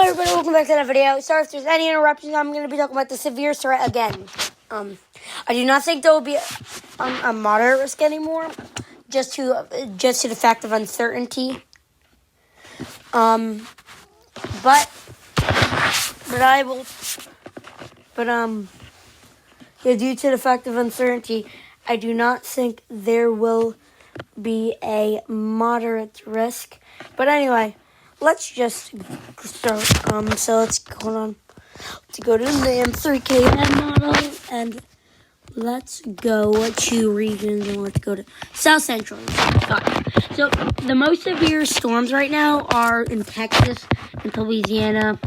everybody, welcome back to the video. Sorry if there's any interruptions. I'm going to be talking about the severe threat again. I do not think there will be a moderate risk anymore, just to the fact of uncertainty. Due to the fact of uncertainty, I do not think there will be a moderate risk. But anyway, let's just start. So let's go to the NAM 3KN model, and let's go to regions, and let's go to South Central. So the most severe storms right now are in Texas, and Louisiana,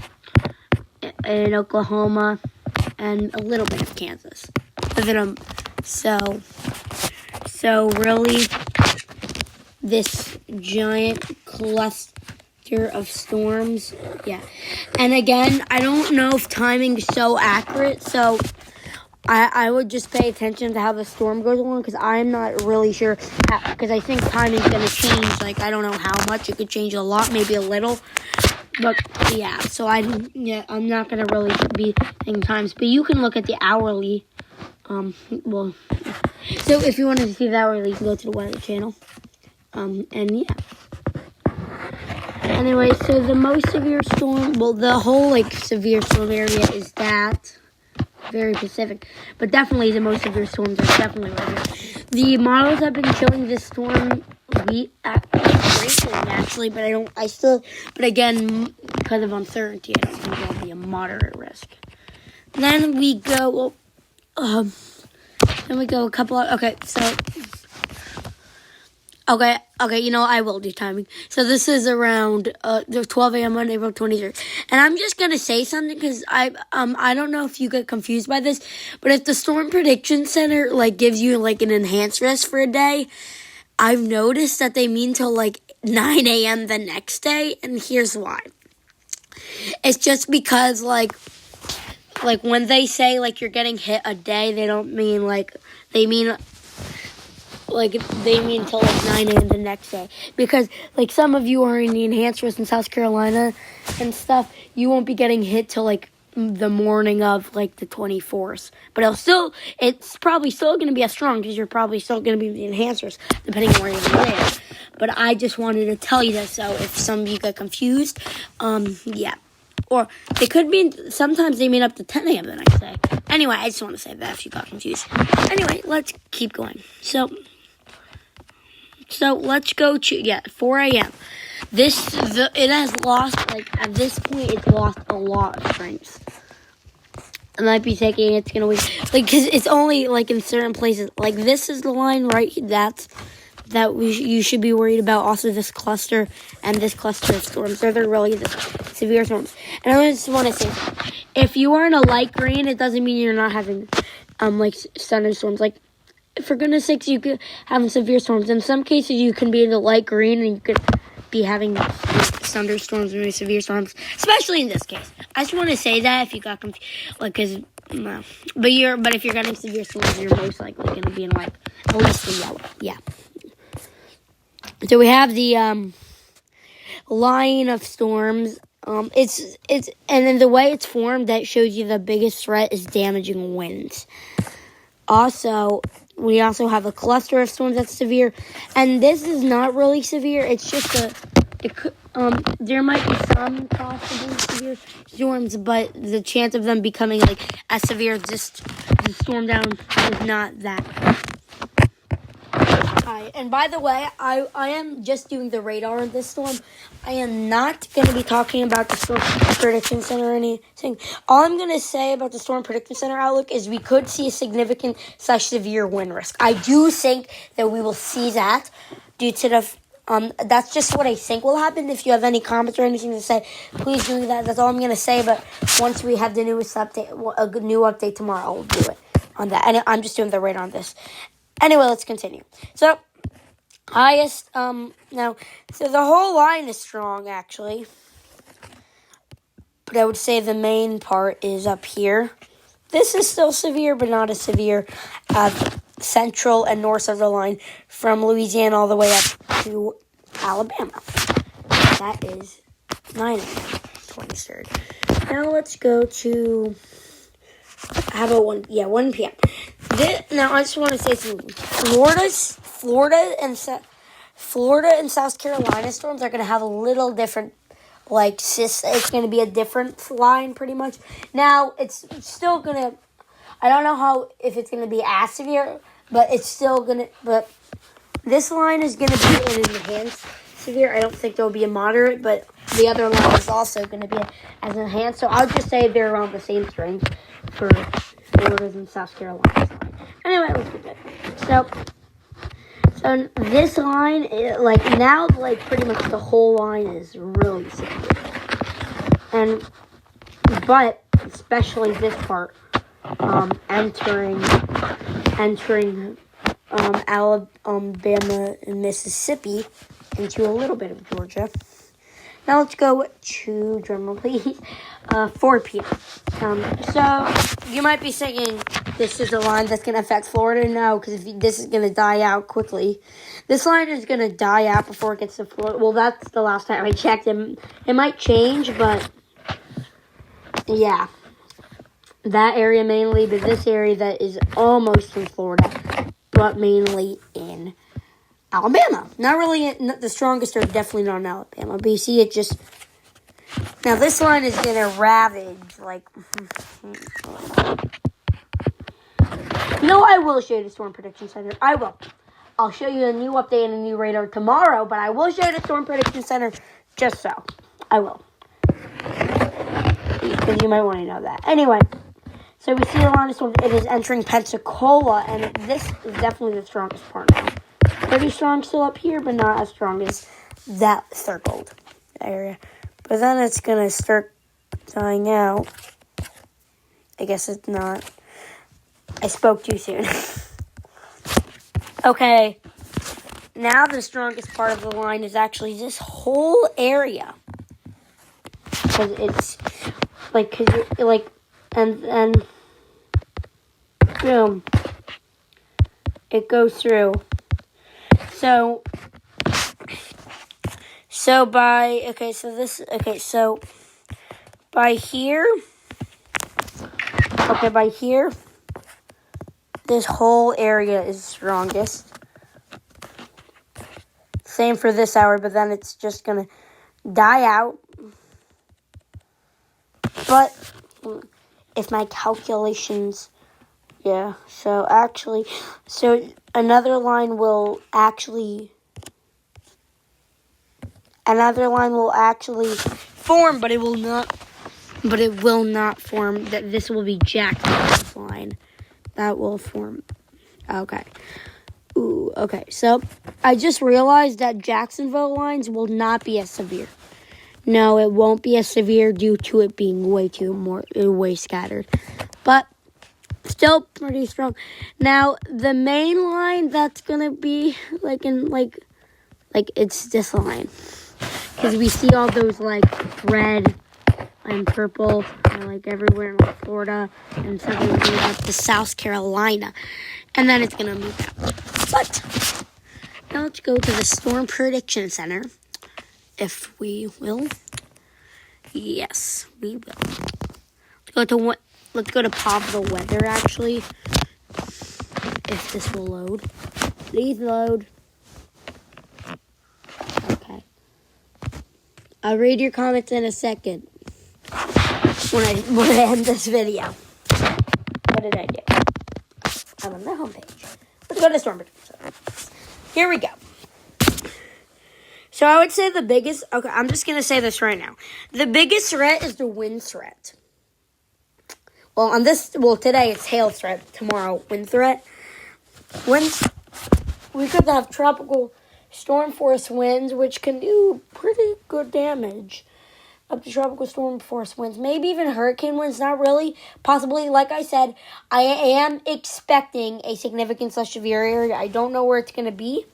and Oklahoma, and a little bit of Kansas. So really, this giant cluster of storms, yeah. And again, I don't know if timing is so accurate, so I would just pay attention to how the storm goes along, because I'm not really sure, because I think timing's going to change. Like, I don't know how much. It could change a lot, maybe a little. But, yeah, so I'm not going to really be thinking times. But you can look at the hourly. So if you want to see the hourly, you can go to the Weather Channel. And, yeah. Anyway, so the most severe storm, the whole, severe storm area is that. Very Pacific. But definitely the most severe storms are definitely right here. The models have been showing this storm greatly, actually, but again, because of uncertainty, I don't think there'll be a moderate risk. Then we go, a couple of, I will do timing. So this is around 12 a.m. on April 23rd. And I'm just going to say something, because I don't know if you get confused by this, but if the Storm Prediction Center, gives you, an enhanced risk for a day, I've noticed that they mean till, 9 a.m. the next day, and here's why. It's just because, when they say, you're getting hit a day, they don't mean, they mean till 9 a.m. the next day. Because, some of you are in the enhanced risk in South Carolina and stuff, you won't be getting hit till, the morning of, the 24th. But it's probably still going to be as strong, because you're probably still going to be in the enhanced risk, depending on where you live. But I just wanted to tell you that, so if some of you get confused, yeah. Or they could be, sometimes they mean up to 10 a.m. the next day. Anyway, I just want to say that if you got confused. Anyway, let's keep going. So let's go to, 4 a.m. It has lost, at this point, it's lost a lot of strength. It might be thinking it's going to wait, because it's only, in certain places. This is the line right, you should be worried about. Also, this cluster and this cluster of storms. They're really the severe storms. And I just want to say, if you are in a light green, it doesn't mean you're not having, thunderstorms. For goodness sakes, you could have severe storms. In some cases, you can be in the light green, and you could be having thunderstorms and severe storms, especially in this case. I just want to say that if you got confused, but if you're getting severe storms, you're most likely going to be in at least in yellow. Yeah. So we have the line of storms. And then the way it's formed, that shows you the biggest threat is damaging winds. Also, we also have a cluster of storms that's severe, and this is not really severe. It's just there might be some possible severe storms, but the chance of them becoming as severe as this storm down is not that high. And by the way, I am just doing the radar of this storm. I am not going to be talking about the Storm Prediction Center or anything. All I'm going to say about the Storm Prediction Center outlook is we could see a significant / severe wind risk. I do think that we will see that due to the that's just what I think will happen. If you have any comments or anything to say, please do that. That's all I'm going to say. But once we have the newest update, a new update tomorrow, we'll do it on that. And I'm just doing the radar on this. Anyway, let's continue. So, highest, so the whole line is strong, actually. But I would say the main part is up here. This is still severe, but not as severe as central and north of the line from Louisiana all the way up to Alabama. That is 9 a.m. 23rd. Now let's go to, how about 1 p.m. Now I just want to say something. Florida and South Carolina storms are going to have a little different, it's going to be a different line pretty much. Now, it's still going to, I don't know if it's going to be as severe, but it's still going to, but this line is going to be an enhanced severe. I don't think there will be a moderate, but the other line is also going to be as enhanced. So I'll just say they're around the same strength for Florida's and South Carolina's line. Anyway, let's get it. So this line, pretty much the whole line is really severe. But especially this part, entering Alabama and Mississippi into a little bit of Georgia. Now let's go to, drumroll please, 4 p.m. So you might be thinking this is a line that's going to affect Florida. No, because this is going to die out quickly. This line is going to die out before it gets to Florida. Well, that's the last time I checked. It might change, but yeah. That area mainly, but this area that is almost in Florida, but mainly in Alabama. Not really the strongest are definitely not in Alabama, but you see it just... Now this line is going to ravage, No, I will show you the Storm Prediction Center. I will. I'll show you a new update and a new radar tomorrow, but I will show you the Storm Prediction Center just so. I will. Because you might want to know that. Anyway, so we see the line of storm. It is entering Pensacola, and this is definitely the strongest part now. Pretty strong still up here, but not as strong as that circled area. But then it's going to start dying out. I guess it's not. I spoke too soon. Okay. Now the strongest part of the line is actually this whole area. Because it's, and boom. It goes through. So by here, this whole area is strongest. Same for this hour, but then it's just going to die out. But if my calculations, so another line will actually form, but it will not form. That this will be Jackson's line. That will form. Okay. Ooh, okay. So I just realized that Jacksonville lines will not be as severe. No, it won't be as severe due to it being way scattered. But still pretty strong. Now, the main line that's going to be it's this line. Because we see all those red and purple everywhere in Florida and something up to South Carolina. And then it's going to move out. But now let's go to the Storm Prediction Center. If we will. Yes, we will. Let's go to Popular Weather, actually. If this will load. Please load. Okay. I'll read your comments in a second. When I end this video. What did I do? I'm on the homepage. Let's go to Storm Prediction Center. Here we go. So I would say the biggest, I'm just going to say this right now. The biggest threat is the wind threat. Today it's hail threat. Tomorrow, wind threat. We could have tropical storm force winds, which can do pretty good damage. Up to tropical storm force winds. Maybe even hurricane winds, not really. Possibly, like I said, I am expecting a significant / severe area. I don't know where it's going to be,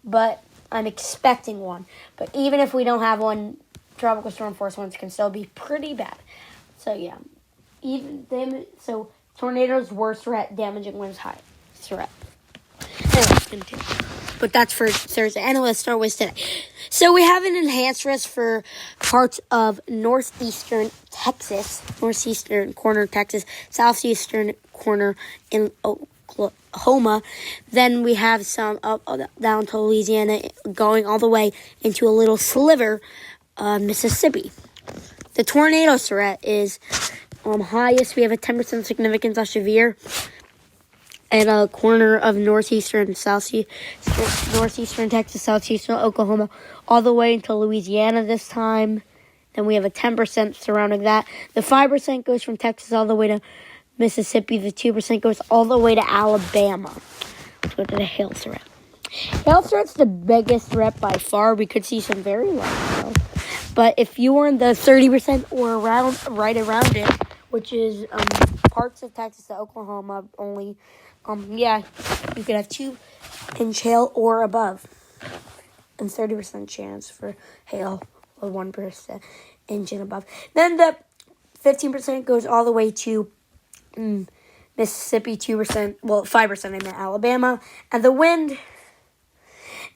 but I'm expecting one. But even if we don't have one, tropical storm force winds can still be pretty bad. So, yeah. Tornadoes, worst threat. Damaging winds, high threat. Anyway, continue. but that's for Thursday. And let's start with today. So we have an enhanced risk for parts of northeastern Texas, northeastern corner of Texas, southeastern corner in Oklahoma. Then we have some up down to Louisiana, going all the way into a little sliver of Mississippi. The tornado threat is highest. We have a 10% significance of severe at a corner of northeastern Texas, southeastern Oklahoma, all the way into Louisiana this time. Then we have a 10% surrounding that. The 5% goes from Texas all the way to Mississippi. The 2% goes all the way to Alabama. Let's go to the hail threat. Hail threat's the biggest threat by far. We could see some very large hail. But if you were in the 30% or right around it, which is parts of Texas to Oklahoma only, you could have 2-inch hail or above. And 30% chance for hail or 1% inch and above. Then the 15% goes all the way to Mississippi, 5% in Alabama. And the wind,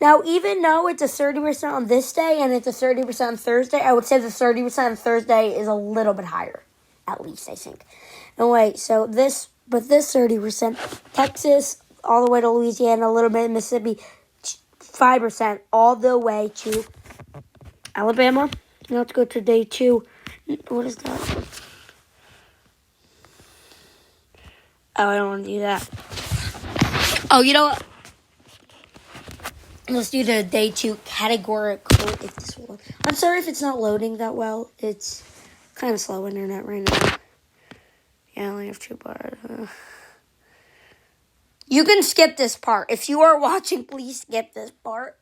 now even though it's a 30% on this day and it's a 30% on Thursday, I would say the 30% on Thursday is a little bit higher, at least I think. Anyway, so this 30%, Texas all the way to Louisiana, a little bit in Mississippi, 5% all the way to Alabama. Now let's go to day 2. What is that? Oh, I don't want to do that. Oh, you know what? Let's do the day 2 categorical. I'm sorry if it's not loading that well. It's kind of slow internet right now. Yeah, I only have 2 bars. You can skip this part. If you are watching, please skip this part.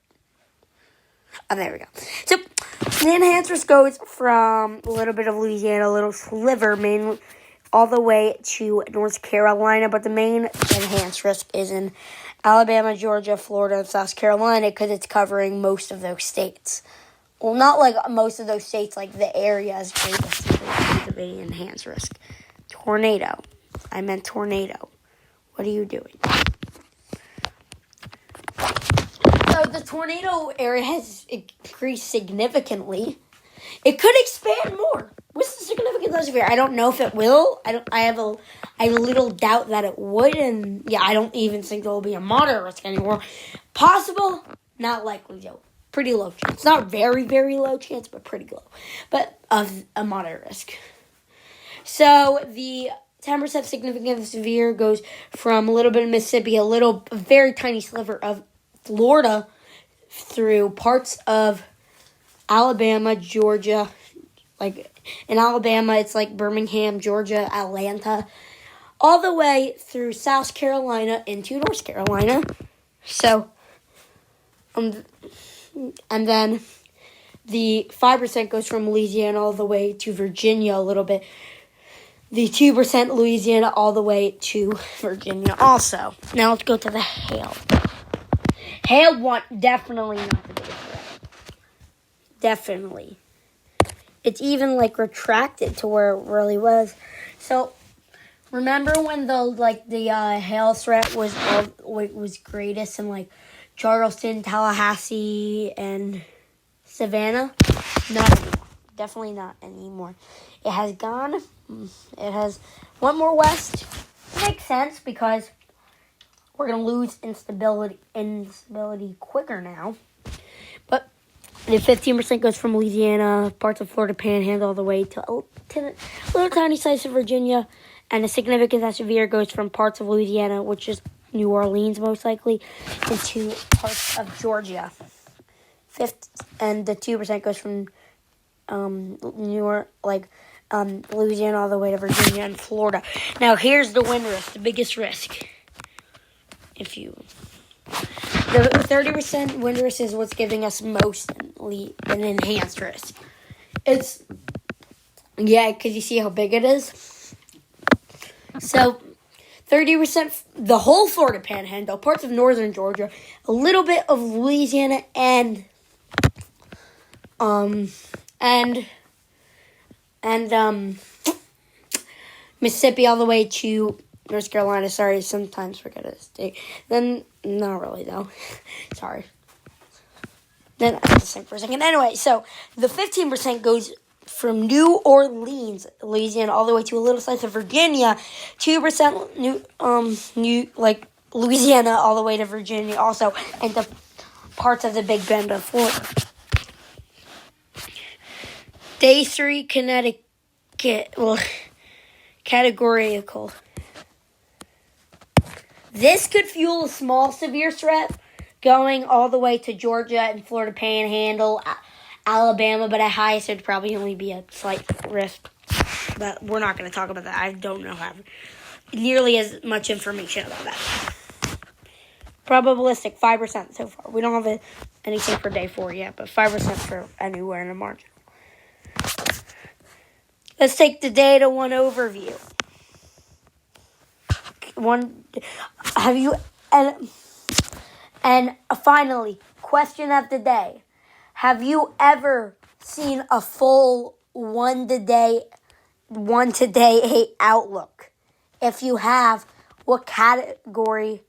Oh, there we go. So, the enhanced risk goes from a little bit of Louisiana, a little sliver, mainly all the way to North Carolina. But the main enhanced risk is in Alabama, Georgia, Florida, and South Carolina because it's covering most of those states. Well, not like most of those states, like the areas with the enhanced risk. Tornado. I meant tornado. What are you doing? So the tornado area has increased significantly. It could expand more. What's the significance of severe? I don't know if it will. I have a little doubt that it would, and I don't even think there will be a moderate risk anymore. Possible, not likely though. Pretty low chance. Not very, very low chance, but pretty low. But of a moderate risk. So the 10% significant severe goes from a little bit of Mississippi, a very tiny sliver of Florida, through parts of Alabama, Georgia. Like in Alabama, it's like Birmingham, Georgia, Atlanta, all the way through South Carolina into North Carolina. So, and then the 5% goes from Louisiana all the way to Virginia a little bit. The 2% Louisiana all the way to Virginia also. Now let's go to the hail. Hail definitely not the biggest threat. Definitely. It's even retracted to where it really was. So remember when the hail threat was greatest in Charleston, Tallahassee, and Savannah? Not anymore. Definitely not anymore. It has gone. It has went more west. It makes sense because we're going to lose instability quicker now. But the 15% goes from Louisiana, parts of Florida Panhandle, all the way to little tiny slice of Virginia. And the significance of severe goes from parts of Louisiana, which is New Orleans most likely, into parts of Georgia. And the 2% goes from New York, Louisiana all the way to Virginia and Florida. Now here's the wind risk, the biggest risk. The 30% wind risk is what's giving us most an enhanced risk. It's because you see how big it is. So 30%, the whole Florida Panhandle, parts of northern Georgia, a little bit of Louisiana, and Mississippi all the way to North Carolina, sorry, sometimes forget a state. Then, not really, though. Sorry. Then, I have to think for a second. Anyway, so the 15% goes from New Orleans, Louisiana, all the way to a little slice of Virginia. 2% Louisiana, all the way to Virginia, also, and the parts of the Big Bend of Florida. Day 3, Connecticut, categorical. This could fuel a small severe threat going all the way to Georgia and Florida Panhandle, Alabama, but at highest it would probably only be a slight risk. But we're not going to talk about that. I don't know how nearly as much information about that. Probabilistic, 5% so far. We don't have anything for day 4 yet, but 5% for anywhere in the margin. Let's take the data 1 overview. And finally, question of the day. Have you ever seen a full one to day 8 outlook? If you have, what category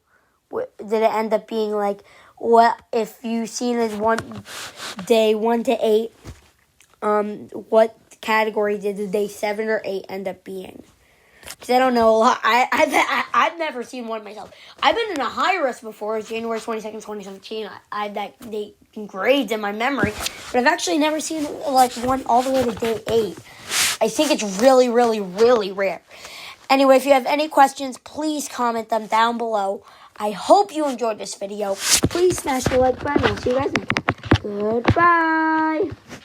did it end up being like? What if you've seen it day 1 to 8? What category did the day 7 or 8 end up being? Because I don't know a lot. I've never seen one myself. I've been in a high risk before. It was January 22nd, 2017. I have that date engraved in my memory. But I've actually never seen one all the way to day 8. I think it's really, really, really rare. Anyway, if you have any questions, please comment them down below. I hope you enjoyed this video. Please smash the like button. I'll see you guys next time. Goodbye.